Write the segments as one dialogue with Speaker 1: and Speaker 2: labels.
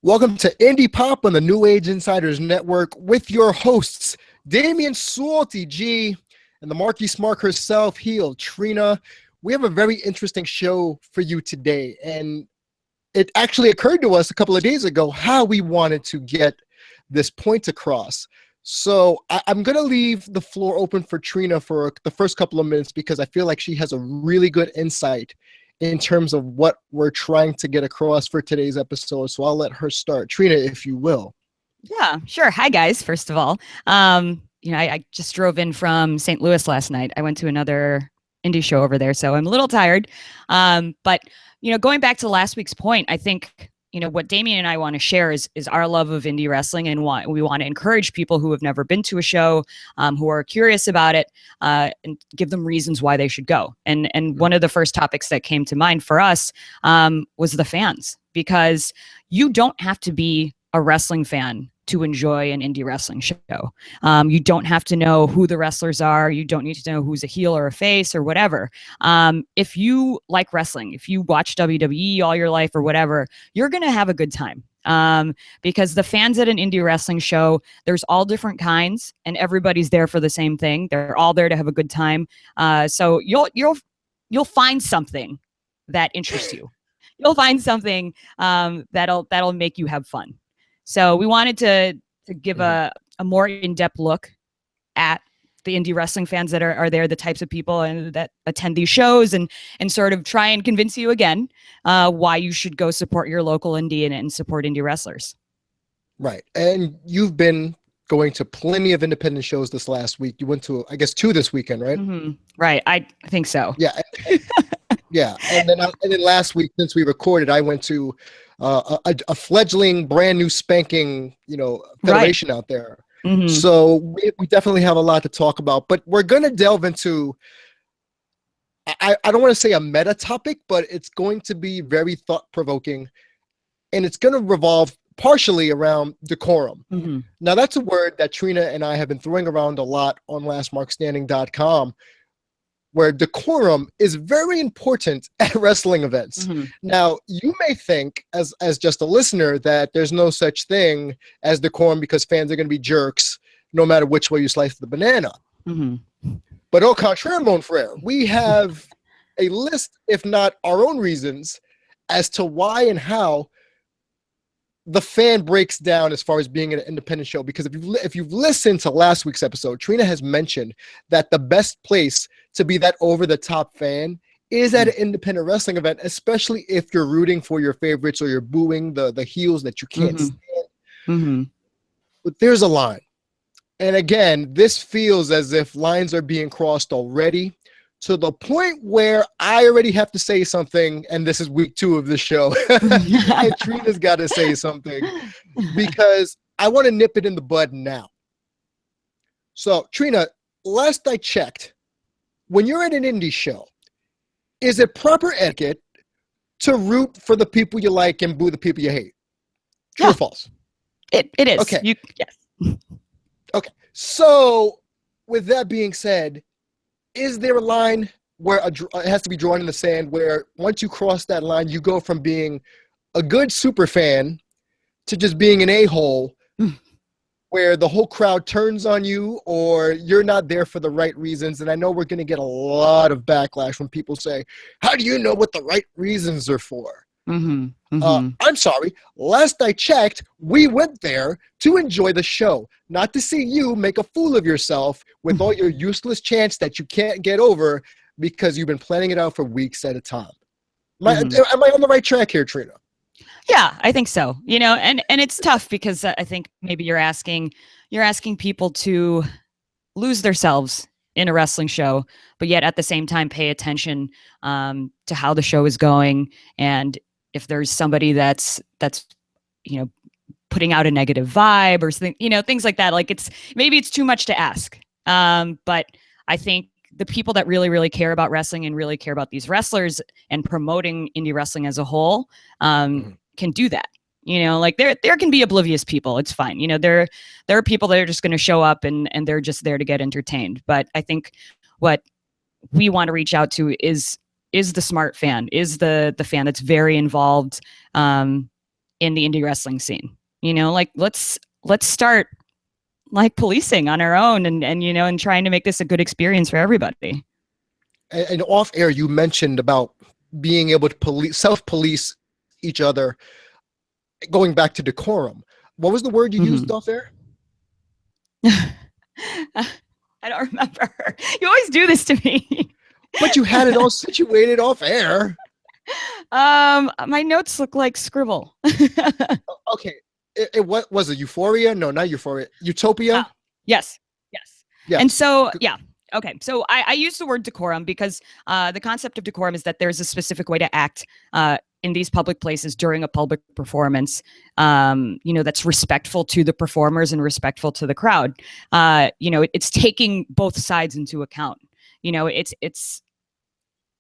Speaker 1: Welcome to Indie Pop on the New Age Insiders Network with your hosts, Damian G and the Marquis Smart herself, Heel Trina. We have a very interesting show for you today, and it actually occurred to us a couple of days ago how we wanted to get this point across. So I'm going to leave the floor open for Trina for the first couple of minutes because I feel like she has a really good insight in terms of what we're trying to get across for today's episode. So I'll let her start. Trina, if you will.
Speaker 2: Yeah, sure. Hi, guys, first of all. I just drove in from St. Louis last night. I went to another indie show over there, so I'm a little tired. But going back to last week's point, I think, what Damian and I want to share is our love of indie wrestling, and we want to encourage people who have never been to a show, who are curious about it, and give them reasons why they should go. And one of the first topics that came to mind for us was the fans, because you don't have to be a wrestling fan to enjoy an indie wrestling show. You don't have to know who the wrestlers are. You don't need to know who's a heel or a face or whatever. If you like wrestling, if you watch WWE all your life or whatever, you're going to have a good time. Because the fans at an indie wrestling show, there's all different kinds, and everybody's there for the same thing. They're all there to have a good time. So you'll find something that interests you. You'll find something that'll make you have fun. So we wanted to give a more in-depth look at the indie wrestling fans that are there, the types of people and that attend these shows, and sort of try and convince you again why you should go support your local indie and support indie wrestlers.
Speaker 1: Right. And you've been going to plenty of independent shows this last week. You went to, I guess, 2 this weekend, right?
Speaker 2: Mm-hmm. Right. I think so.
Speaker 1: Yeah. Yeah. And then last week, since we recorded, I went to a fledgling, brand new spanking, federation out there.
Speaker 2: Mm-hmm.
Speaker 1: So we definitely have a lot to talk about, but we're going to delve into, I don't want to say a meta topic, but it's going to be very thought-provoking, and it's going to revolve partially around decorum.
Speaker 2: Mm-hmm.
Speaker 1: Now, that's a word that Trina and I have been throwing around a lot on lastmarkstanding.com, where decorum is very important at wrestling events.
Speaker 2: Mm-hmm.
Speaker 1: Now, you may think, as just a listener, that there's no such thing as decorum because fans are going to be jerks no matter which way you slice the banana.
Speaker 2: Mm-hmm.
Speaker 1: But au contraire, mon frere, we have a list, if not our own reasons, as to why and how the fan breaks down as far as being an independent show. Because if you've listened to last week's episode, Trina has mentioned that the best place to be that over-the-top fan is at an independent wrestling event, especially if you're rooting for your favorites or you're booing the heels that you can't stand.
Speaker 2: Mm-hmm.
Speaker 1: But there's a line. And again, this feels as if lines are being crossed already, to the point where I already have to say something, and this is week 2 of the show. And Trina's got to say something because I want to nip it in the bud now. So, Trina, last I checked, when you're at an indie show, is it proper etiquette to root for the people you like and boo the people you hate? True or false?
Speaker 2: It is.
Speaker 1: Okay.
Speaker 2: Yes.
Speaker 1: Okay. So, with that being said, is there a line where it has to be drawn in the sand where once you cross that line, you go from being a good super fan to just being an a-hole where the whole crowd turns on you or you're not there for the right reasons? And I know we're going to get a lot of backlash when people say, how do you know what the right reasons are for?
Speaker 2: Mm-hmm. Mm-hmm.
Speaker 1: I'm sorry. Last I checked, we went there to enjoy the show, not to see you make a fool of yourself with all your useless chants that you can't get over because you've been planning it out for weeks at a time. Am I on the right track here, Trina?
Speaker 2: Yeah, I think so. And it's tough because I think maybe you're asking people to lose themselves in a wrestling show, but yet at the same time pay attention to how the show is going, and if there's somebody that's putting out a negative vibe or something, things like that. Like it's too much to ask. But I think the people that really, really care about wrestling and really care about these wrestlers and promoting indie wrestling as a whole can do that. Like there can be oblivious people. It's fine. There are people that are just going to show up and they're just there to get entertained. But I think what we want to reach out to is the smart fan, is the fan that's very involved in the indie wrestling scene. You know, like let's start like policing on our own and you know, and trying to make this a good experience for everybody.
Speaker 1: And off air, you mentioned about being able to self-police each other, going back to decorum. What was the word you used off air?
Speaker 2: I don't remember. You always do this to me.
Speaker 1: But you had it all situated off air.
Speaker 2: My notes look like scribble.
Speaker 1: Okay. What was it? Euphoria? No, not Euphoria. Utopia?
Speaker 2: Yes.
Speaker 1: Yeah.
Speaker 2: And so, yeah. Okay. So I use the word decorum because the concept of decorum is that there's a specific way to act in these public places during a public performance, you know, that's respectful to the performers and respectful to the crowd. You know, it's taking both sides into account. You know, it's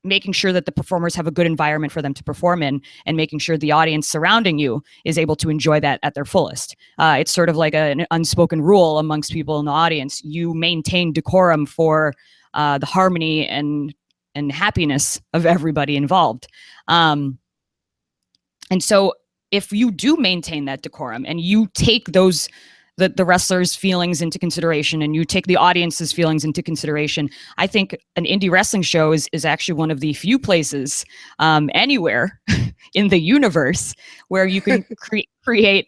Speaker 2: making sure that the performers have a good environment for them to perform in, and making sure the audience surrounding you is able to enjoy that at their fullest. It's sort of like an unspoken rule amongst people in the audience. You maintain decorum for the harmony and happiness of everybody involved. And so if you do maintain that decorum and you take those the wrestlers' feelings into consideration, and you take the audience's feelings into consideration, I think an indie wrestling show is actually one of the few places anywhere in the universe where you can create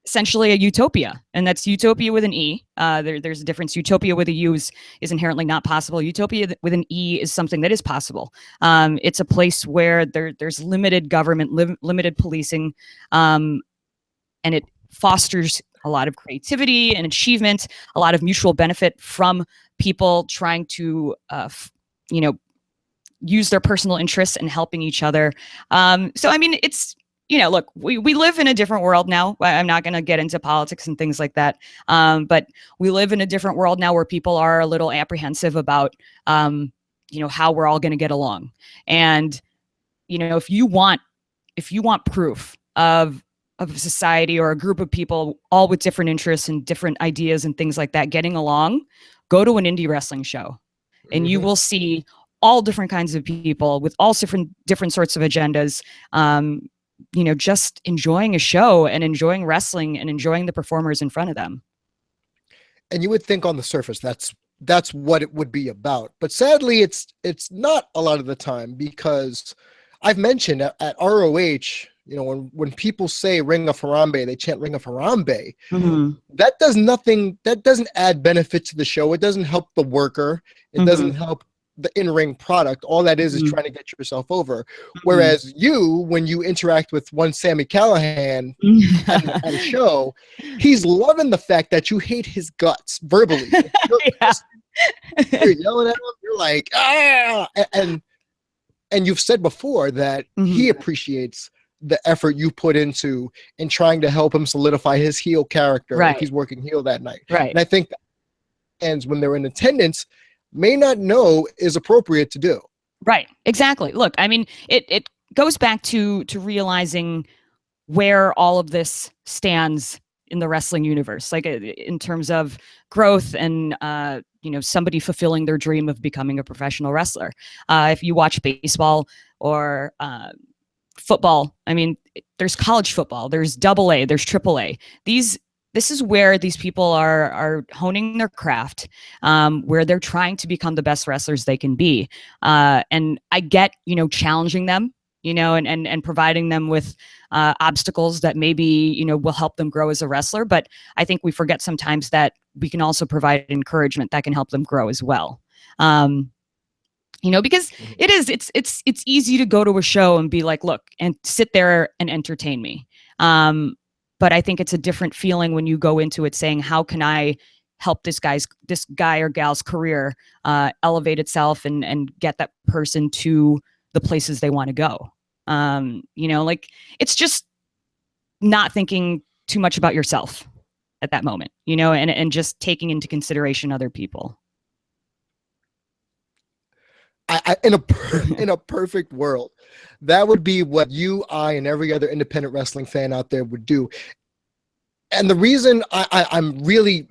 Speaker 2: essentially a utopia. And that's utopia with an E. There's a difference. Utopia with a U is inherently not possible. Utopia with an E is something that is possible. It's a place where there's limited government, limited policing, and it fosters a lot of creativity and achievement, a lot of mutual benefit from people trying to, you know, use their personal interests in helping each other. So, I mean, it's, you know, look, we live in a different world now. I'm not going to get into politics and things like that. But we live in a different world now where people are a little apprehensive about, you know, how we're all going to get along. And, you know, if you want proof of a society or a group of people all with different interests and different ideas and things like that getting along, go to an indie wrestling show and you will see all different kinds of people with all different sorts of agendas, you know, just enjoying a show and enjoying wrestling and enjoying the performers in front of them.
Speaker 1: And you would think on the surface that's what it would be about. But sadly, it's not a lot of the time, because I've mentioned at ROH, you know, when people say Ring of Harambe, they chant Ring of Harambe. That does nothing. That doesn't add benefit to the show. It doesn't help the worker. It doesn't help the in-ring product. All that is trying to get yourself over. Whereas you, when you interact with one Sammy Callahan at a show, he's loving the fact that you hate his guts verbally. You're yelling at him. You're like, ah! And you've said before that he appreciates the effort you put into in trying to help him solidify his heel character. Like he's working heel that night.
Speaker 2: Right.
Speaker 1: And I think fans, when they're in attendance, may not know is appropriate to do.
Speaker 2: Right. Exactly. Look, I mean, it goes back to realizing where all of this stands in the wrestling universe, like in terms of growth and, you know, somebody fulfilling their dream of becoming a professional wrestler. If you watch baseball or football, I mean, there's college football, there's AA, there's AAA. This is where these people are honing their craft, where they're trying to become the best wrestlers they can be. And I get, you know, challenging them, you know, and providing them with obstacles that maybe, you know, will help them grow as a wrestler. But I think we forget sometimes that we can also provide encouragement that can help them grow as well. You know, because it's easy to go to a show and be like, look, and sit there and entertain me. But I think it's a different feeling when you go into it saying, how can I help this guy or gal's career elevate itself and get that person to the places they want to go? You know, like, it's just not thinking too much about yourself at that moment, you know, and just taking into consideration other people.
Speaker 1: In a perfect world, that would be what you, I, and every other independent wrestling fan out there would do. And the reason I'm really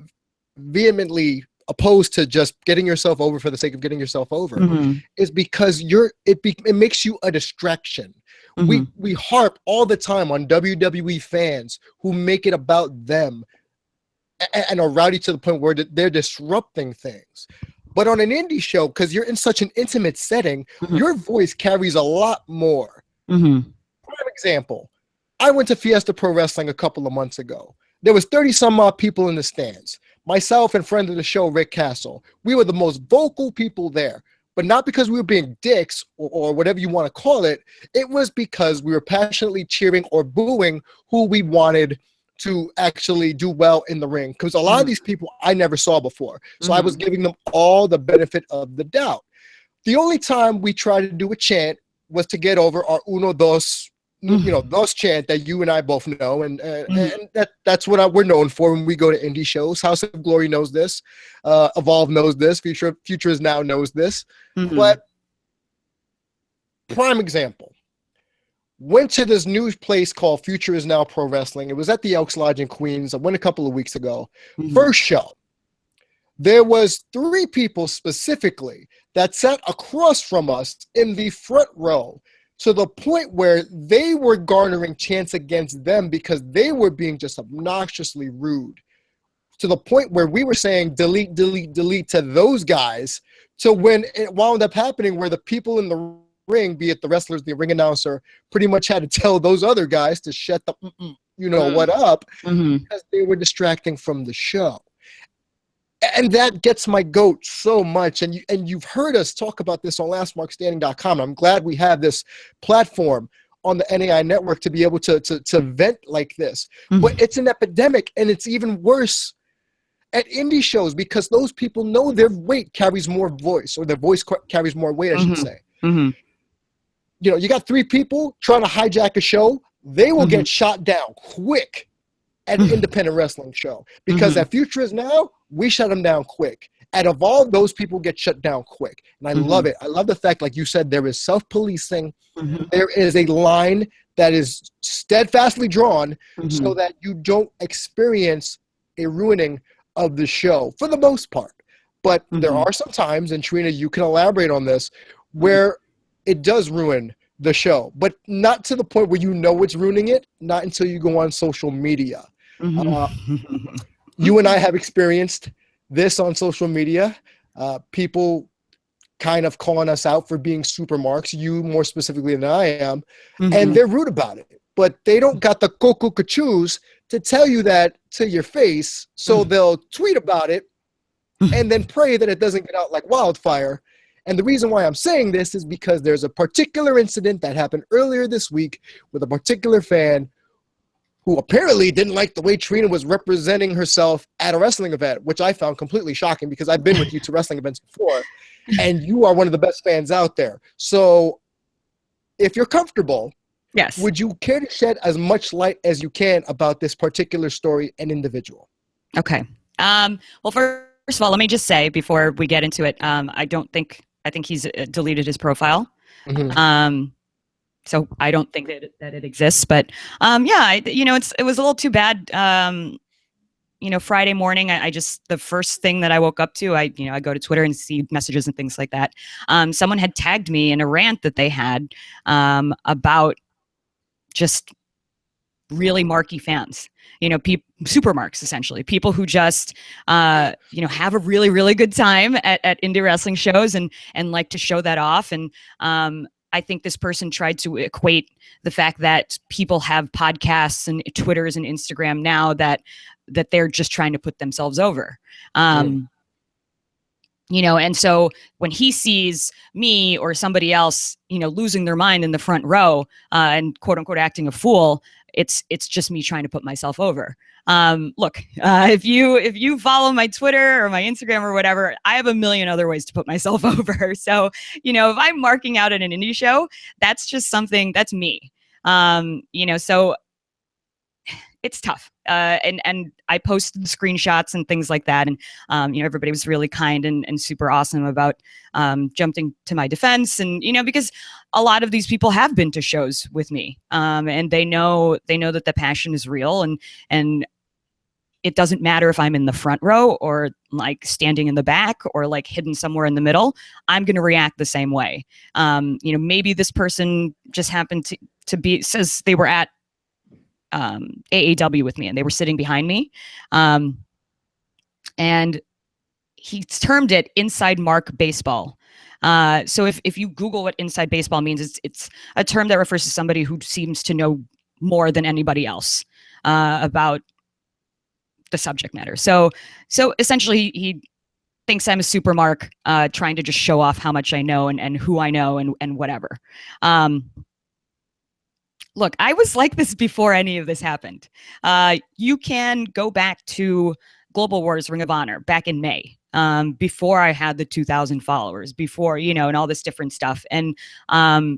Speaker 1: vehemently opposed to just getting yourself over for the sake of getting yourself over, is because it makes you a distraction. We harp all the time on WWE fans who make it about them and are rowdy to the point where they're disrupting things. But on an indie show, because you're in such an intimate setting, your voice carries a lot more. Prime example, I went to Fiesta Pro Wrestling a couple of months ago. There was 30 some odd people in the stands. Myself and friend of the show, Rick Castle, we were the most vocal people there. But not because we were being dicks or whatever you want to call it. It was because we were passionately cheering or booing who we wanted to actually do well in the ring. Because a lot of these people I never saw before. So I was giving them all the benefit of the doubt. The only time we tried to do a chant was to get over our uno, dos, dos chant that you and I both know. And that's what we're known for when we go to indie shows. House of Glory knows this. Evolve knows this. Future is Now knows this. But prime example. Went to this new place called Future is Now Pro Wrestling. It was at the Elks Lodge in Queens. I went a couple of weeks ago. First show, there was 3 people specifically that sat across from us in the front row to the point where they were garnering chants against them because they were being just obnoxiously rude, to the point where we were saying delete, delete, delete to those guys, to when it wound up happening where the people in the ring, be it the wrestlers, the ring announcer, pretty much had to tell those other guys to shut the what up, because they were distracting from the show. And that gets my goat so much. And you've heard us talk about this on lastmarkstanding.com. I'm glad we have this platform on the NAI network to be able to vent like this. But it's an epidemic, and it's even worse at indie shows because those people know their weight carries more voice, or their voice carries more weight, I should say. You got 3 people trying to hijack a show, they will get shot down quick at an independent wrestling show. Because at Future is Now, we shut them down quick. At Evolve, those people get shut down quick. And I love it. I love the fact, like you said, there is self-policing. There is a line that is steadfastly drawn so that you don't experience a ruining of the show for the most part. But there are some times, and Trina, you can elaborate on this, where it does ruin the show, but not to the point where you know it's ruining it, not until you go on social media. You and I have experienced this on social media. People kind of calling us out for being super marks, you more specifically than I am, and they're rude about it. But they don't got the coco cachus to tell you that to your face, so they'll tweet about it and then pray that it doesn't get out like wildfire. And the reason why I'm saying this is because there's a particular incident that happened earlier this week with a particular fan who apparently didn't like the way Trina was representing herself at a wrestling event, which I found completely shocking because I've been with you to wrestling events before, and you are one of the best fans out there. So if you're comfortable,
Speaker 2: yes,
Speaker 1: would you care to shed as much light as you can about this particular story and individual?
Speaker 2: Okay. Well, first of all, let me just say before we get into it, I think he's deleted his profile. So I don't think that it exists, but it was a little too bad. Friday morning, the first thing that I woke up to, I go to Twitter and see messages and things like that. Someone had tagged me in a rant that they had about just really marky fans, super marks, essentially people who just, have a really, really good time at indie wrestling shows and like to show that off. And, I think this person tried to equate the fact that people have podcasts and Twitters and Instagram now that they're just trying to put themselves over. And so when he sees me or somebody else, losing their mind in the front row and quote unquote acting a fool, it's just me trying to put myself over. Look, if you follow my Twitter or my Instagram or whatever, I have a million other ways to put myself over. So, if I'm marking out at an indie show, that's just something that's me. So it's tough. And I posted screenshots and things like that. And, everybody was really kind and super awesome about jumping to my defense. And, because a lot of these people have been to shows with me, and they know that the passion is real. And it doesn't matter if I'm in the front row or like standing in the back or like hidden somewhere in the middle. I'm going to react the same way. Maybe this person just happened to be, says they were at AAW with me and they were sitting behind me. And he termed it inside mark baseball. So if you Google what inside baseball means, it's a term that refers to somebody who seems to know more than anybody else about the subject matter. So essentially he thinks I'm a super mark, trying to just show off how much I know and who I know and whatever. Look, I was like this before any of this happened. You can go back to Global Wars Ring of Honor back in May, before I had the 2,000 followers, before, and all this different stuff. And, I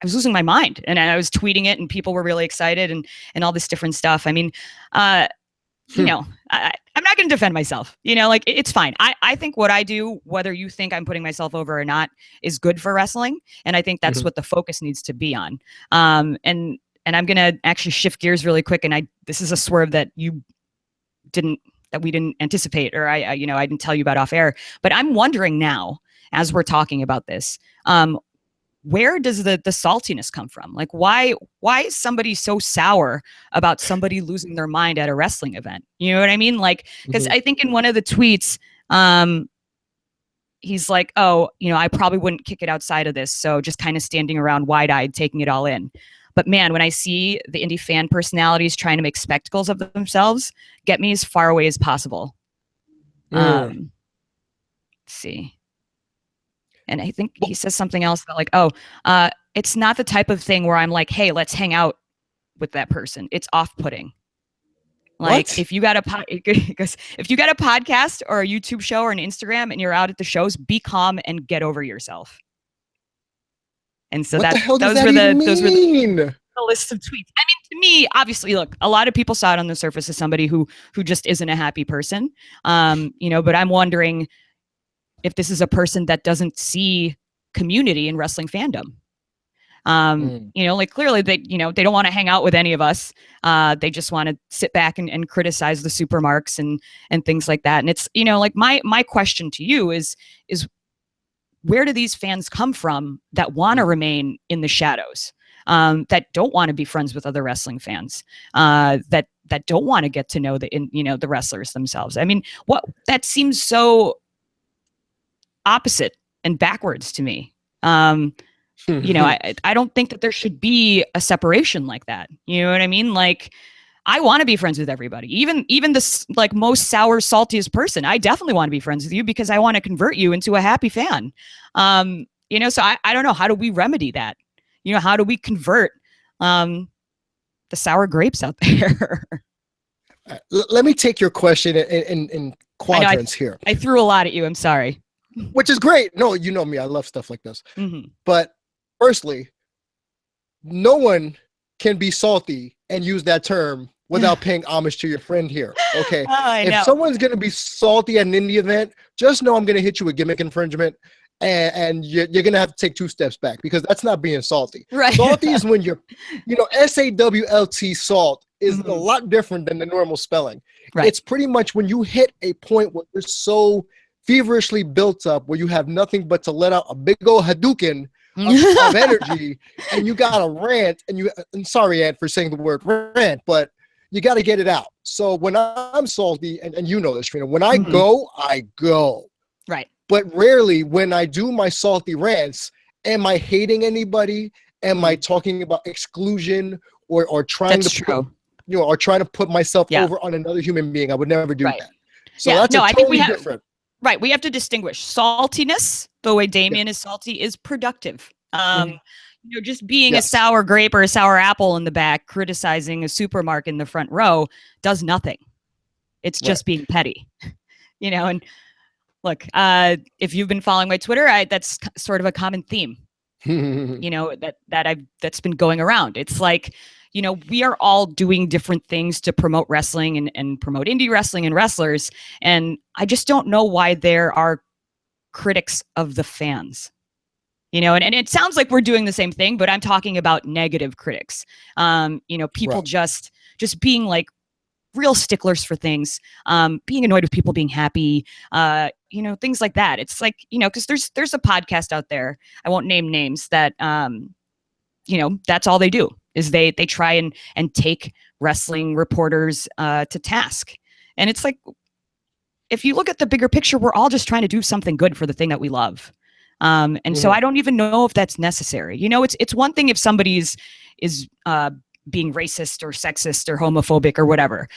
Speaker 2: was losing my mind and I was tweeting it and people were really excited and all this different stuff. I mean, I'm not going to defend myself, it's fine. I think what I do, whether you think I'm putting myself over or not, is good for wrestling. And I think that's what the focus needs to be on. And I'm going to actually shift gears really quick. And this is a swerve that we didn't anticipate, or I didn't tell you about off air, but I'm wondering now, as we're talking about this, where does the saltiness come from? Like, why is somebody so sour about somebody losing their mind at a wrestling event? You know what I mean? Like, because I think in one of the tweets, he's like, oh, I probably wouldn't kick it outside of this. So just kind of standing around wide-eyed, taking it all in. But man, when I see the indie fan personalities trying to make spectacles of themselves, get me as far away as possible. Let's see. And I think he says something else about like, it's not the type of thing where I'm like, hey, let's hang out with that person. It's off-putting. Like if you got a podcast or a YouTube show or an Instagram and you're out at the shows, be calm and get over yourself. And so those were the list of tweets. I mean, to me, obviously, look, a lot of people saw it on the surface as somebody who just isn't a happy person. But I'm wondering if this is a person that doesn't see community in wrestling fandom. Like clearly they don't want to hang out with any of us. They just want to sit back and criticize the super marks and things like that. And it's, like my question to you is where do these fans come from that want to remain in the shadows, that don't want to be friends with other wrestling fans, that don't want to get to know the wrestlers themselves? I mean, that seems so opposite and backwards to me. I don't think that there should be a separation like that. You know what I mean? Like, I want to be friends with everybody, even this like most sour, saltiest person. I definitely want to be friends with you because I want to convert you into a happy fan. So I don't know, how do we remedy that? How do we convert the sour grapes out there?
Speaker 1: Let me take your question in quadrants here.
Speaker 2: I threw a lot at you. I'm sorry.
Speaker 1: Which is great. No, you know me. I love stuff like this. But firstly, no one can be salty and use that term without paying homage to your friend here. Okay. If someone's going to be salty at an indie event, just know I'm going to hit you with gimmick infringement. And you're going to have to take 2 steps back because that's not being salty.
Speaker 2: Right.
Speaker 1: Salty is when you're, SAWLT salt is a lot different than the normal spelling. Right. It's pretty much when you hit a point where you're so feverishly built up where you have nothing but to let out a big old Hadouken of energy, and you got a rant, and sorry, Ant, for saying the word rant, but you got to get it out. So when I'm salty, and you know this, Trina, when I go, I go.
Speaker 2: Right.
Speaker 1: But rarely when I do my salty rants, am I hating anybody? Am I talking about exclusion or trying to put myself over on another human being? I would never do that. So that's totally different.
Speaker 2: Right. We have to distinguish saltiness, the way Damian is salty, is productive. Just being a sour grape or a sour apple in the back, criticizing a supermark in the front row does nothing. It's just being petty, and look, if you've been following my Twitter, that's sort of a common theme, that's been going around. It's like, we are all doing different things to promote wrestling and promote indie wrestling and wrestlers. And I just don't know why there are critics of the fans. You know, and it sounds like we're doing the same thing, but I'm talking about negative critics. You know, people just being like real sticklers for things, being annoyed with people being happy, you know, things like that. It's like, you know, because there's a podcast out there, I won't name names, that you know, that's all they do is they try and take wrestling reporters to task. And it's like, if you look at the bigger picture, we're all just trying to do something good for the thing that we love. And so I don't even know if that's necessary. You know, it's one thing if somebody's being racist or sexist or homophobic or whatever.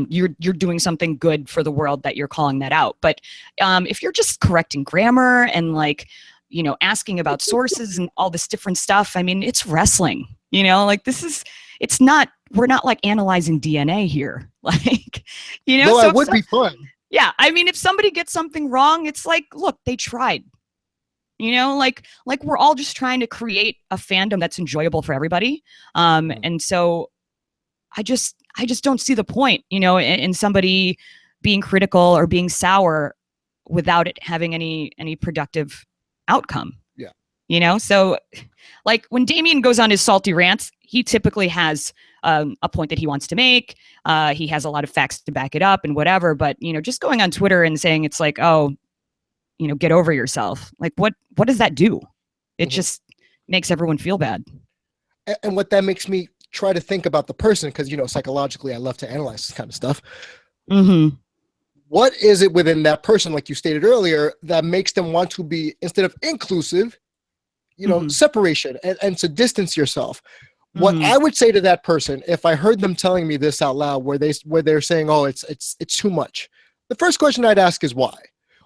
Speaker 2: You're doing something good for the world that you're calling that out. But if you're just correcting grammar and like, you know, asking about sources and all this different stuff, I mean, it's wrestling. You know, like we're not like analyzing DNA here. Like, you know,
Speaker 1: no, it would be fun.
Speaker 2: Yeah, I mean, if somebody gets something wrong, it's like, look, they tried. You know, like we're all just trying to create a fandom that's enjoyable for everybody. And so I just don't see the point, you know, in somebody being critical or being sour without it having any productive outcome.
Speaker 1: Yeah.
Speaker 2: You know, so like when Damian goes on his salty rants, he typically has a point that he wants to make. He has a lot of facts to back it up and whatever. But, you know, just going on Twitter and saying it's like, oh, you know, get over yourself. Like, what does that do? It just makes everyone feel bad.
Speaker 1: And what that makes me try to think about the person, because, you know, psychologically, I love to analyze this kind of stuff. What is it within that person, like you stated earlier, that makes them want to be, instead of inclusive, you know, separation and to distance yourself? What I would say to that person, if I heard them telling me this out loud, where they're saying, oh, it's too much. The first question I'd ask is why?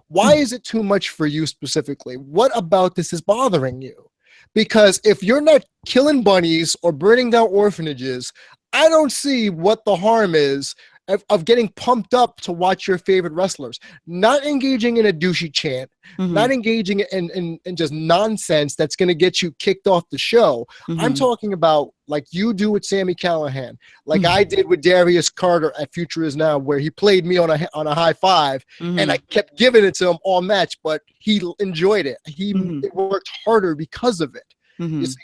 Speaker 1: Why is it too much for you specifically? What about this is bothering you? Because if you're not killing bunnies or burning down orphanages, I don't see what the harm is of getting pumped up to watch your favorite wrestlers, not engaging in a douchey chant, not engaging in just nonsense that's going to get you kicked off the show. I'm talking about like you do with Sami Callihan, like I did with Darius Carter at Future Is Now, where he played me on a high five, and I kept giving it to him all match, but he enjoyed it. He worked harder because of it. You see?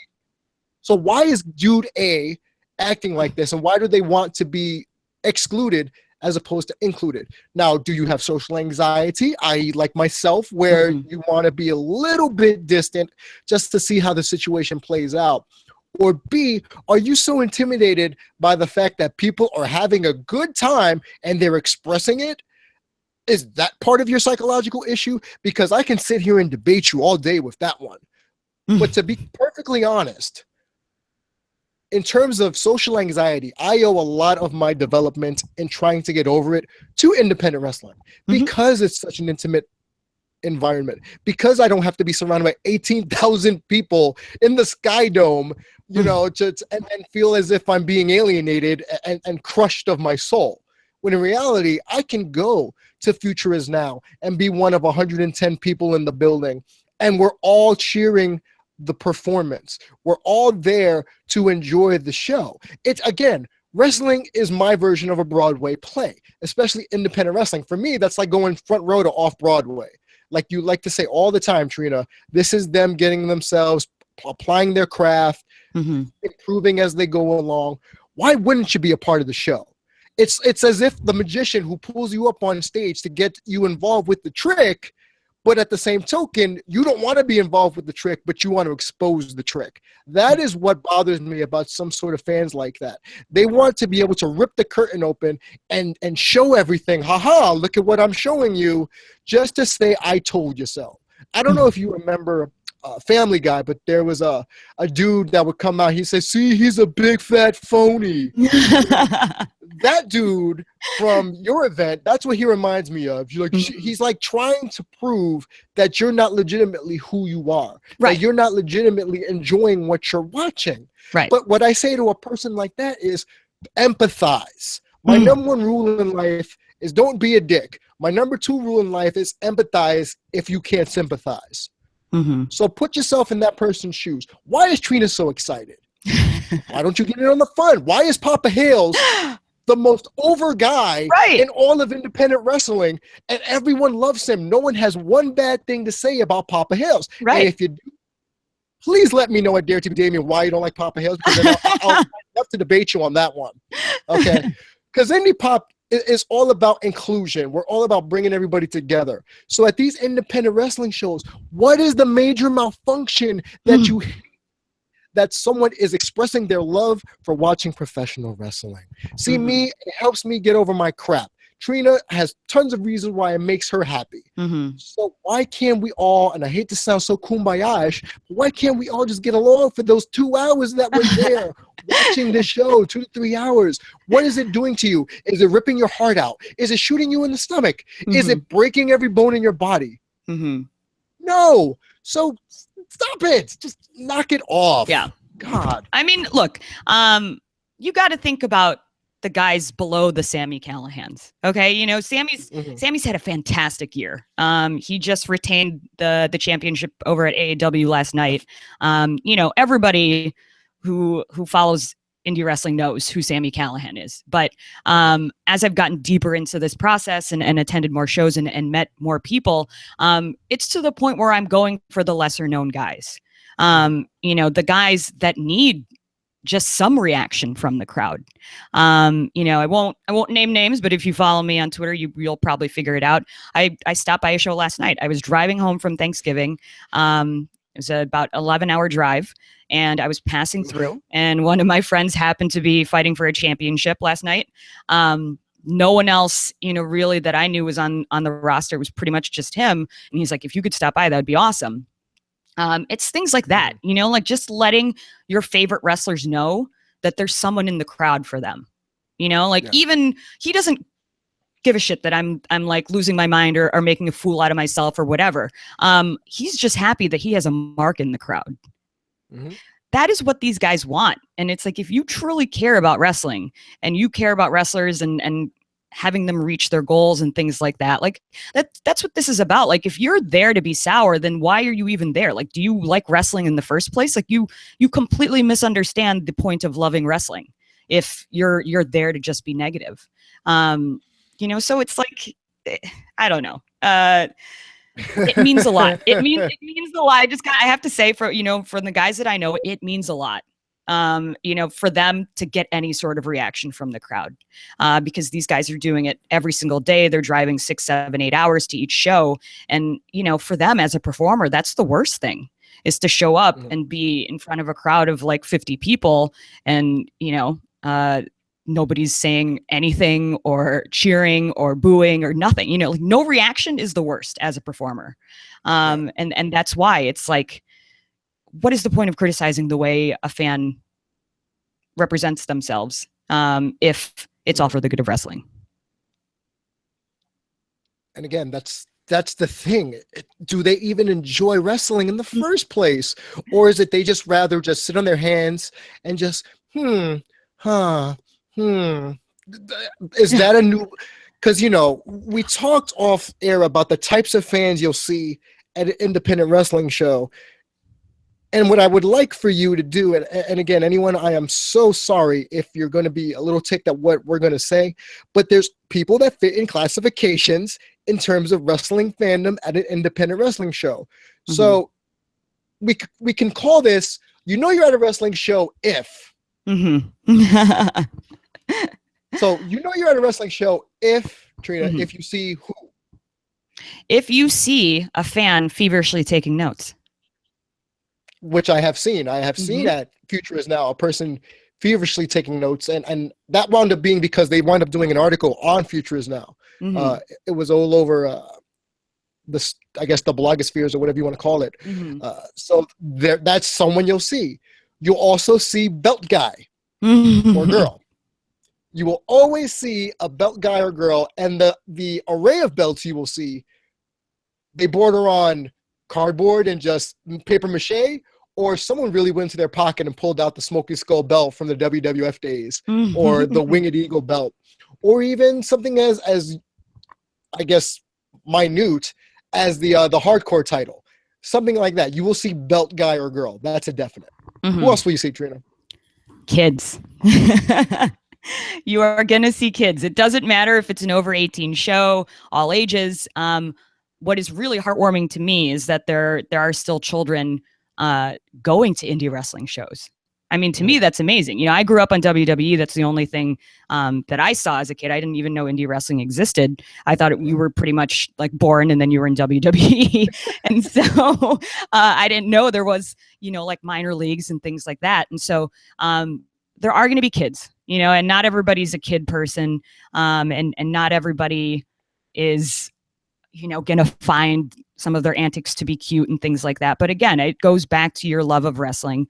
Speaker 1: So why is Dude A acting like this, and why do they want to be excluded as opposed to included? Now, do you have social anxiety, i.e. like myself, where you want to be a little bit distant just to see how the situation plays out? Or B, are you so intimidated by the fact that people are having a good time and they're expressing it? Is that part of your psychological issue? Because I can sit here and debate you all day with that one. But to be perfectly honest, in terms of social anxiety, I owe a lot of my development in trying to get over it to independent wrestling, because it's such an intimate environment, because I don't have to be surrounded by 18,000 people in the Sky Dome, you know, and feel as if I'm being alienated and crushed of my soul. When in reality, I can go to Future Is Now and be one of 110 people in the building, and we're all cheering the performance. We're all there to enjoy the show. It's, again, wrestling is my version of a Broadway play, especially independent wrestling. For me, that's like going front row to off-Broadway. Like you like to say all the time, Trina, this is them getting themselves, applying their craft, improving as they go along. Why wouldn't you be a part of the show? It's as if the magician who pulls you up on stage to get you involved with the trick, but at the same token, you don't want to be involved with the trick, but you want to expose the trick. That is what bothers me about some sort of fans like that. They want to be able to rip the curtain open and show everything. Ha, look at what I'm showing you, just to say, I told you so. I don't know if you remember Family Guy, but there was a dude that would come out. He said, see, he's a big fat phony. That dude from your event, that's what he reminds me of. He's like trying to prove that you're not legitimately who you are, right? That you're not legitimately enjoying what you're watching, right? But what I say to a person like that is empathize. My number one rule in life is don't be a dick. My number two rule in life is empathize if you can't sympathize. So put yourself in that person's shoes. Why is Trina so excited? Why don't you get in on the fun? Why is Papa Hales the most over guy in all of independent wrestling, and everyone loves him? No one has one bad thing to say about Papa Hales. Right. And if you do, please let me know at Dare to be Damien why you don't like Papa Hills, because then I'll have to debate you on that one. Okay, because indie pop is all about inclusion. We're all about bringing everybody together. So at these independent wrestling shows, what is the major malfunction that that someone is expressing their love for watching professional wrestling? See, me, it helps me get over my crap. Trina has tons of reasons why it makes her happy. So why can't we all, and I hate to sound so kumbaya-ish, but why can't we all just get along for those 2 hours that we're there watching this show, 2 to 3 hours? What is it doing to you? Is it ripping your heart out? Is it shooting you in the stomach? Is it breaking every bone in your body? No. So stop it. Just knock it off.
Speaker 2: Yeah.
Speaker 1: God.
Speaker 2: I mean, look, you got to think about the guys below the Sami Callahans. Okay. You know, Sammy's had a fantastic year. He just retained the championship over at AEW last night. You know, everybody who follows indie wrestling knows who Sami Callihan is. But as I've gotten deeper into this process and attended more shows and met more people, it's to the point where I'm going for the lesser known guys. You know, the guys that need just some reaction from the crowd. You know, I won't name names, but if you follow me on Twitter, you'll probably figure it out. I stopped by a show last night. I was driving home from Thanksgiving. It was about 11-hour drive, and I was passing through, and one of my friends happened to be fighting for a championship last night. No one else, you know, really that I knew was on the roster. It was pretty much just him. And he's like, if you could stop by, that'd be awesome. It's things like that, you know, like just letting your favorite wrestlers know that there's someone in the crowd for them, you know, like even he doesn't give a shit that I'm like losing my mind or making a fool out of myself or whatever. He's just happy that he has a mark in the crowd. That is what these guys want. And it's like, if you truly care about wrestling and you care about wrestlers and having them reach their goals and things like that, like that's what this is about. Like, if you're there to be sour, then why are you even there? Like, do you like wrestling in the first place? Like, you completely misunderstand the point of loving wrestling if you're there to just be negative. You know, so it's like, I don't know. It means a lot. It means a lot. I have to say, for the guys that I know, it means a lot. You know, for them to get any sort of reaction from the crowd, because these guys are doing it every single day. They're driving 6, 7, 8 hours to each show. And, you know, for them as a performer, that's the worst thing, is to show up and be in front of a crowd of like 50 people and, you know, nobody's saying anything or cheering or booing or nothing. You know, like no reaction is the worst as a performer. And that's why it's like, what is the point of criticizing the way a fan represents themselves if it's all for the good of wrestling?
Speaker 1: And again, that's the thing. Do they even enjoy wrestling in the first place? Or is it they just rather just sit on their hands and just, Is that a new... Because, you know, we talked off air about the types of fans you'll see at an independent wrestling show. And what I would like for you to do, and again, anyone, I am so sorry if you're going to be a little ticked at what we're going to say, but there's people that fit in classifications in terms of wrestling fandom at an independent wrestling show. So we can call this, you know, you're at a wrestling show if. So you know you're at a wrestling show if, Trina, if you see who?
Speaker 2: If you see a fan feverishly taking notes.
Speaker 1: Which I have seen. I have seen at Future Is Now a person feverishly taking notes, and that wound up being because they wound up doing an article on Future Is Now. It was all over I guess the blogospheres or whatever you want to call it. So that's someone you'll see. You'll also see belt guy or girl. You will always see a belt guy or girl, and the array of belts you will see, they border on cardboard and just paper mache, or someone really went to their pocket and pulled out the Smoky Skull belt from the WWF days, or the Winged Eagle belt, or even something as I guess minute as the hardcore title, something like that. You will see belt guy or girl. That's a definite. Who else will you see, Trina?
Speaker 2: Kids. You are going to see kids. It doesn't matter if it's an over 18 show, all ages. What is really heartwarming to me is that there are still children going to indie wrestling shows. I mean, to me, that's amazing. You know, I grew up on WWE. That's the only thing that I saw as a kid. I didn't even know indie wrestling existed. I thought you were pretty much like born and then you were in WWE. And so I didn't know there was, you know, like minor leagues and things like that. And so there are going to be kids, you know, and not everybody's a kid person. And not everybody is, you know, going to find some of their antics to be cute and things like that. But again, it goes back to your love of wrestling.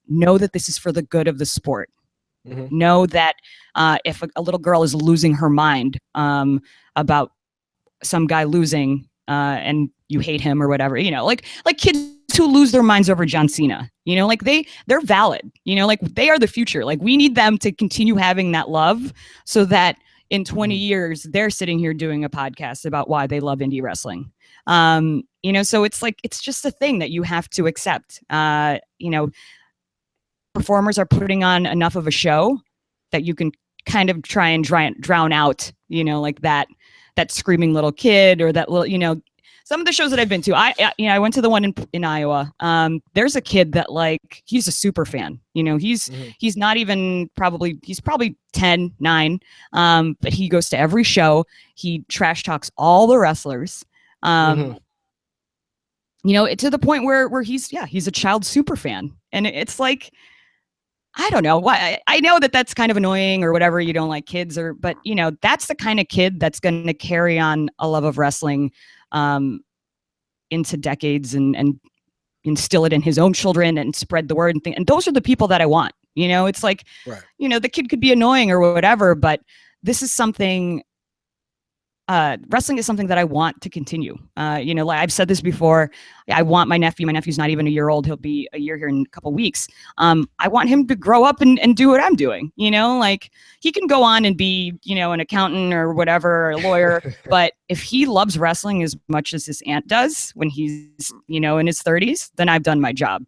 Speaker 2: Know that this is for the good of the sport. Know that if a little girl is losing her mind about some guy losing and you hate him or whatever, you know, like kids who lose their minds over John Cena, you know, like they're valid, you know, like they are the future. Like we need them to continue having that love so that in 20 years, they're sitting here doing a podcast about why they love indie wrestling. You know, so it's like, it's just a thing that you have to accept. You know, performers are putting on enough of a show that you can kind of try and drown out, you know, like that screaming little kid or that little, you know, some of the shows that I've been to, I went to the one in Iowa. There's a kid that like, he's a super fan, you know, he's not even he's probably 10, 9. But he goes to every show. He trash talks all the wrestlers. You know, to the point where he's a child super fan. And it's like, I don't know why. I know that's kind of annoying or whatever. You don't like kids but you know, that's the kind of kid that's going to carry on a love of wrestling into decades and instill it in his own children and spread the word and those are the people that I want. You know, it's like, you know, the kid could be annoying or whatever, but this is something. Wrestling is something that I want to continue. You know, like I've said this before, I want my nephew's not even a year old. He'll be a year here in a couple weeks. I want him to grow up and do what I'm doing, you know, like he can go on and be, you know, an accountant or whatever, or a lawyer. But if he loves wrestling as much as his aunt does when he's, you know, in his 30s, then I've done my job.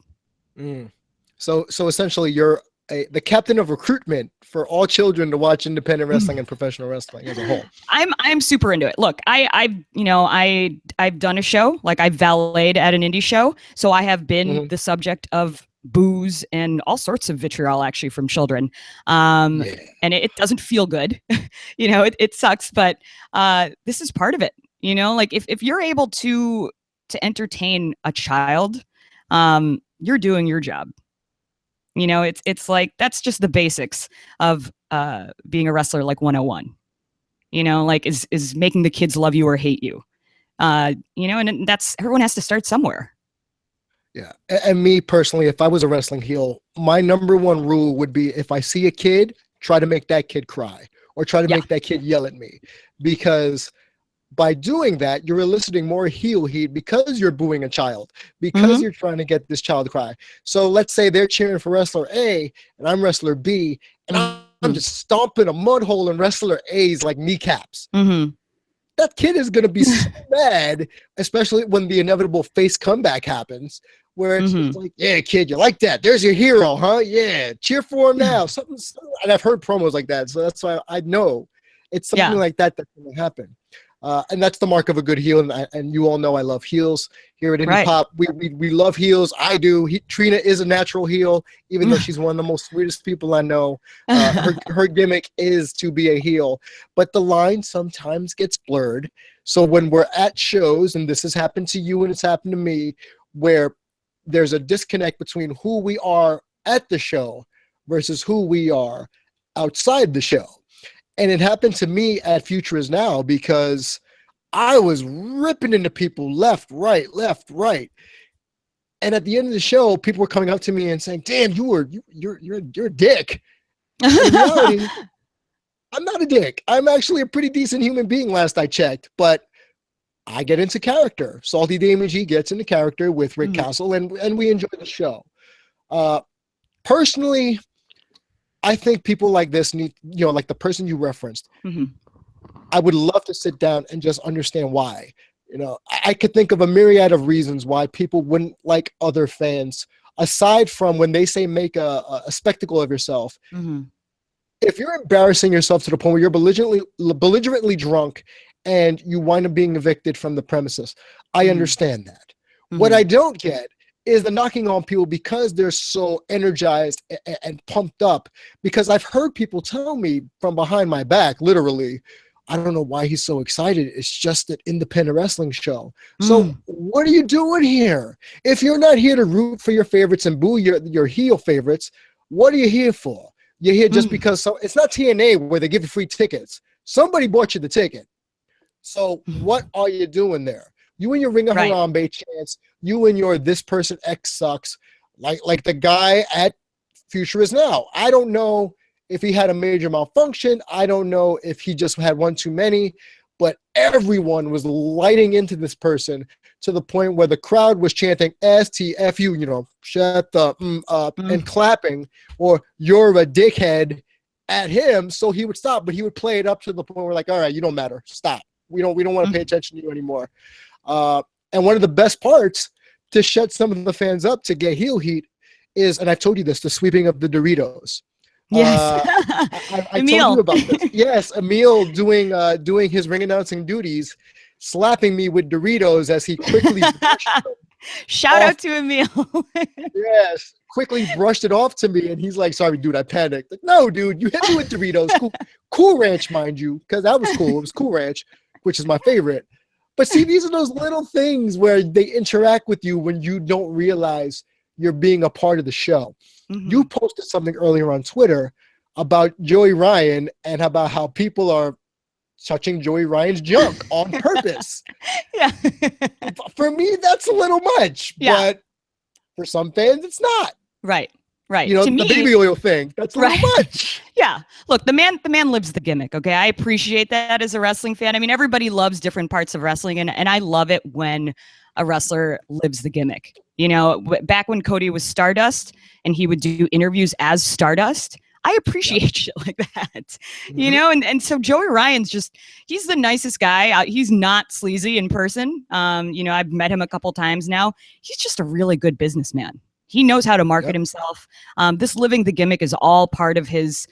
Speaker 1: So essentially you're the captain of recruitment for all children to watch independent wrestling and professional wrestling as a whole. I'm super into it. Look, I've done a show, like I valeted at an indie show. So I have been the subject of booze and all sorts of vitriol actually from children. And it doesn't feel good. You know, it sucks, but this is part of it. You know, like if you're able to entertain a child, you're doing your job. You know, it's like, that's just the basics of being a wrestler, like 101, you know, like is making the kids love you or hate you, you know, and that's, everyone has to start somewhere. Yeah. And me personally, if I was a wrestling heel, my number one rule would be if I see a kid, try to make that kid cry or try to make that kid yell at me, because by doing that, you're eliciting more heel heat because you're booing a child, because you're trying to get this child to cry. So let's say they're cheering for wrestler A and I'm wrestler B, and I'm just stomping a mud hole in wrestler A's like kneecaps. That kid is going to be so mad, especially when the inevitable face comeback happens, where it's like, yeah, kid, you like that? There's your hero, huh? Yeah, cheer for him now. Something, and I've heard promos like that, so that's why I know it's something like that that's going to happen. And that's the mark of a good heel. And you all know I love heels here at Indie Pop. We love heels. I do. Trina is a natural heel, even though she's one of the most sweetest people I know. Her gimmick is to be a heel. But the line sometimes gets blurred. So when we're at shows, and this has happened to you and it's happened to me, where there's a disconnect between who we are at the show versus who we are outside the show. And it happened to me at Future Is Now because I was ripping into people left, right. And at the end of the show, people were coming up to me and saying, "Damn, you're a dick." In reality, I'm not a dick. I'm actually a pretty decent human being last I checked, but I get into character. Salty Damian G gets into character with Rick Castle, and we enjoy the show. Personally, I think people like this need, you know, like the person you referenced, I would love to sit down and just understand why. You know, I could think of a myriad of reasons why people wouldn't like other fans, aside from when they say make a spectacle of yourself. If you're embarrassing yourself to the point where you're belligerently drunk and you wind up being evicted from the premises, I understand that. What I don't get is the knocking on people because they're so energized and pumped up. Because I've heard people tell me from behind my back, literally, I don't know why he's so excited. It's just an independent wrestling show. So what are you doing here? If you're not here to root for your favorites and boo your heel favorites, what are you here for? You're here just because it's not TNA where they give you free tickets. Somebody bought you the ticket. So what are you doing there? You and your Ring of Harambe chance, you and your this person X sucks, like the guy at Future Is Now. I don't know if he had a major malfunction. I don't know if he just had one too many, but everyone was lighting into this person to the point where the crowd was chanting STFU, you know, shut the up, and clapping, or you're a dickhead at him. So he would stop, but he would play it up to the point where like, all right, you don't matter. Stop. We don't want to pay attention to you anymore. And one of the best parts to shut some of the fans up to get heel heat is, and I've told you this, the sweeping of the Doritos.
Speaker 2: Yes.
Speaker 1: I told you about this. Yes, Emil doing his ring announcing duties, slapping me with Doritos as he quickly
Speaker 2: shout out to Emil.
Speaker 1: Yes, quickly brushed it off to me, and he's like, "Sorry, dude, I panicked." Like, no, dude, you hit me with Doritos. Cool Ranch, mind you, because that was cool. It was Cool Ranch, which is my favorite. But see, these are those little things where they interact with you when you don't realize you're being a part of the show. You posted something earlier on Twitter about Joey Ryan and about how people are touching Joey Ryan's junk on purpose.
Speaker 2: Yeah.
Speaker 1: For me, that's a little much, but for some fans, it's not.
Speaker 2: Right.
Speaker 1: You know, the baby oil thing, that's a little much.
Speaker 2: Yeah. Look, the man lives the gimmick. Okay. I appreciate that as a wrestling fan. I mean, everybody loves different parts of wrestling, and I love it when a wrestler lives the gimmick. You know, back when Cody was Stardust and he would do interviews as Stardust, I appreciate shit like that, you know? And so Joey Ryan's he's the nicest guy. He's not sleazy in person. You know, I've met him a couple times now. He's just a really good businessman. He knows how to market himself. This living the gimmick is all part of his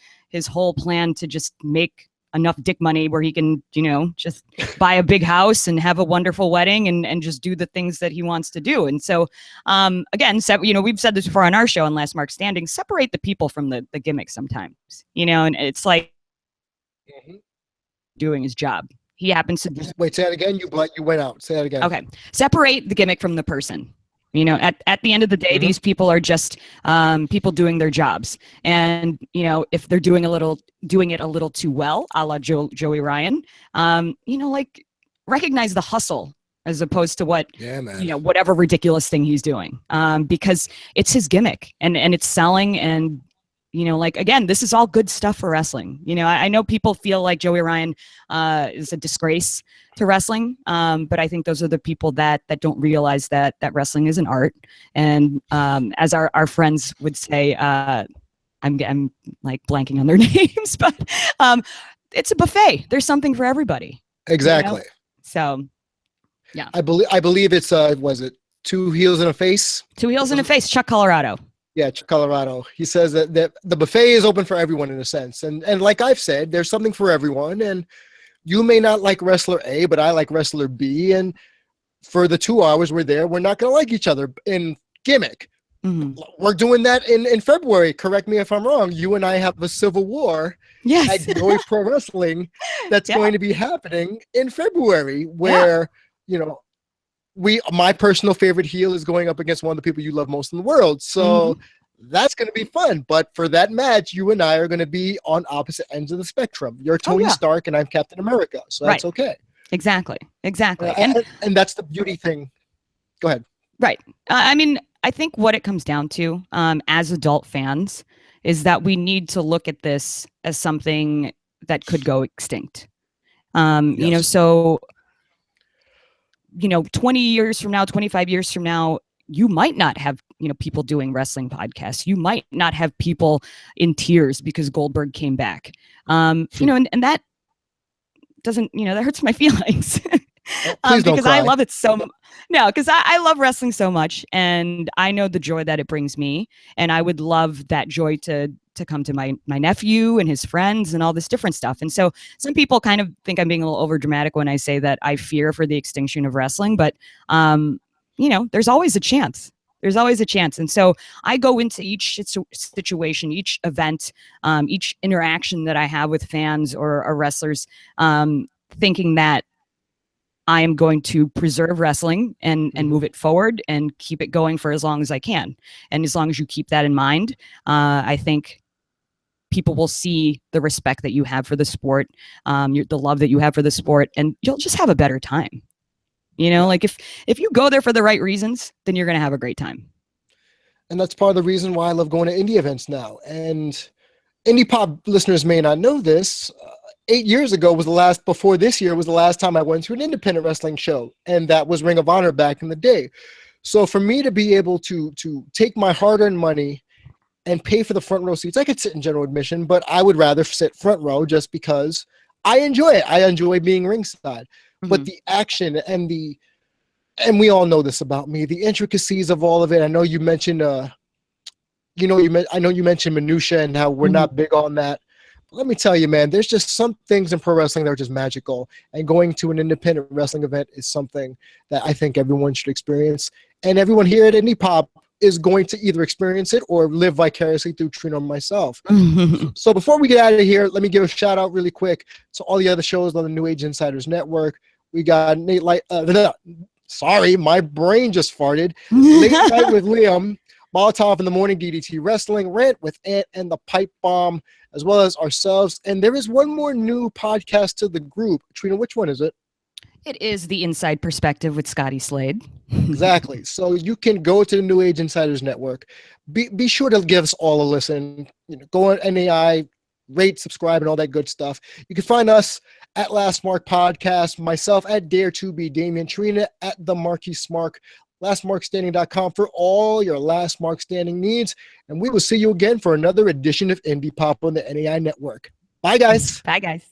Speaker 2: whole plan to just make enough dick money where he can, you know, just buy a big house and have a wonderful wedding and just do the things that he wants to do. And so, again, you know, we've said this before on our show on Last Mark Standing, separate the people from the gimmick sometimes, you know, and it's like doing his job. He happens to just...
Speaker 1: Wait, say that again. You went out. Say that again.
Speaker 2: Okay. Separate the gimmick from the person. You know, at the end of the day, these people are just people doing their jobs. And, you know, if they're doing it a little too well, a la Joey Ryan, you know, like recognize the hustle as opposed to what, you know, whatever ridiculous thing he's doing, because it's his gimmick and it's selling. And, you know, like, again, this is all good stuff for wrestling. You know, I know people feel like Joey Ryan is a disgrace to wrestling, but I think those are the people that don't realize that wrestling is an art. And as our friends would say, I'm like blanking on their names, but it's a buffet. There's something for everybody.
Speaker 1: Exactly.
Speaker 2: You know? So, yeah.
Speaker 1: I believe it's was it Two Heels and a Face?
Speaker 2: Two Heels and a Face, Chuck Colorado.
Speaker 1: Yeah, Colorado. He says that the buffet is open for everyone in a sense. And like I've said, there's something for everyone. And you may not like wrestler A, but I like wrestler B. And for the 2 hours we're there, we're not going to like each other in gimmick. We're doing that in February. Correct me if I'm wrong. You and I have a civil war at Joey Pro Wrestling that's going to be happening in February where, you know, my personal favorite heel is going up against one of the people you love most in the world. So that's going to be fun. But for that match, you and I are going to be on opposite ends of the spectrum. You're Tony Stark and I'm Captain America. So that's okay. Exactly.
Speaker 2: And
Speaker 1: that's the beauty thing. Go ahead.
Speaker 2: Right. I mean, I think what it comes down to as adult fans is that we need to look at this as something that could go extinct. You know, so... you know, 20 years from now, 25 years from now, you might not have, you know, people doing wrestling podcasts. You might not have people in tears because Goldberg came back. You know, and that doesn't, you know, that hurts my feelings. Because I love it so much. No, because I love wrestling so much, and I know the joy that it brings me, and I would love that joy to come to my nephew and his friends and all this different stuff. And so some people kind of think I'm being a little over dramatic when I say that I fear for the extinction of wrestling, but you know, there's always a chance. There's always a chance. And so I go into each situation, each event, each interaction that I have with fans or wrestlers, thinking that I am going to preserve wrestling and move it forward and keep it going for as long as I can. And as long as you keep that in mind, I think people will see the respect that you have for the sport, the love that you have for the sport, and you'll just have a better time. Like if you go there for the right reasons, then you're going to have a great time.
Speaker 1: And that's part of the reason why I love going to indie events now. And indie pop listeners may not know this. 8 years ago before this year was the last time I went to an independent wrestling show. And that was Ring of Honor back in the day. So for me to be able to take my hard-earned money and pay for the front row seats, I could sit in general admission, but I would rather sit front row just because I enjoy it. I enjoy being ringside. But the action and we all know this about me, the intricacies of all of it. I know you mentioned, I know you mentioned minutia and how we're not big on that. But let me tell you, man, there's just some things in pro wrestling that are just magical. And going to an independent wrestling event is something that I think everyone should experience. And everyone here at Indie Pop is going to either experience it or live vicariously through Trina and myself. So before we get out of here, let me give a shout out really quick to all the other shows on the New Age Insiders Network. We got sorry, my brain just farted. Late Night with Liam, Molotov in the Morning, DDT Wrestling, Rant with Ant and the Pipe Bomb, as well as ourselves. And there is one more new podcast to the group. Trina, which one is it?
Speaker 2: It is The Inside Perspective with Scotty Slade.
Speaker 1: Exactly. So you can go to the New Age Insiders Network. Be sure to give us all a listen. Go on NAI, rate, subscribe, and all that good stuff. You can find us at Last Mark Podcast, myself at Dare to Be Damian, Trina at The Marquis Smark, lastmarkstanding.com for all your Last Mark Standing needs. And we will see you again for another edition of Indie Pop on the NAI Network. Bye, guys.
Speaker 2: Bye, guys.